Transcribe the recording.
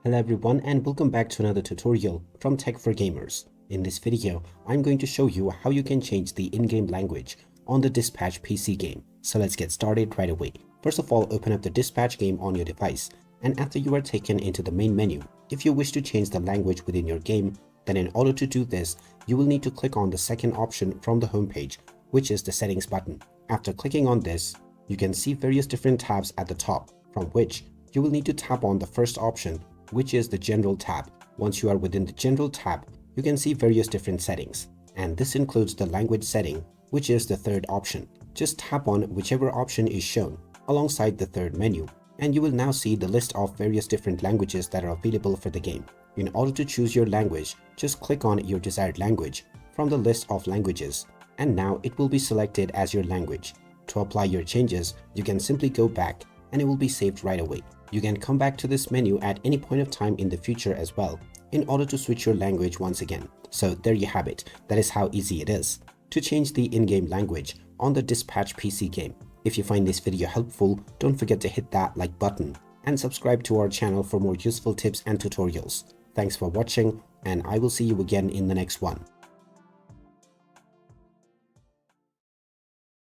Hello everyone and welcome back to another tutorial from Tech for Gamers. In this video, I'm going to show you how you can change the in-game language on the Dispatch PC game. So let's get started right away. First of all, open up the Dispatch game on your device, and after you are taken into the main menu, if you wish to change the language within your game, then in order to do this, you will need to click on the second option from the home page, which is the settings button. After clicking on this, you can see various different tabs at the top, from which you will need to tap on the first option, which is the General tab. Once you are within the General tab, you can see various different settings, and this includes the language setting, which is the third option. Just tap on whichever option is shown alongside the third menu, and you will now see the list of various different languages that are available for the game. In order to choose your language, just click on your desired language from the list of languages, and now it will be selected as your language. To apply your changes, you can simply go back and it will be saved right away. You can come back to this menu at any point of time in the future as well in order to switch your language once again. So there you have it. That is how easy it is to change the in-game language on the Dispatch PC game. If you find this video helpful, don't forget to hit that like button and subscribe to our channel for more useful tips and tutorials. Thanks for watching, and I will see you again in the next one.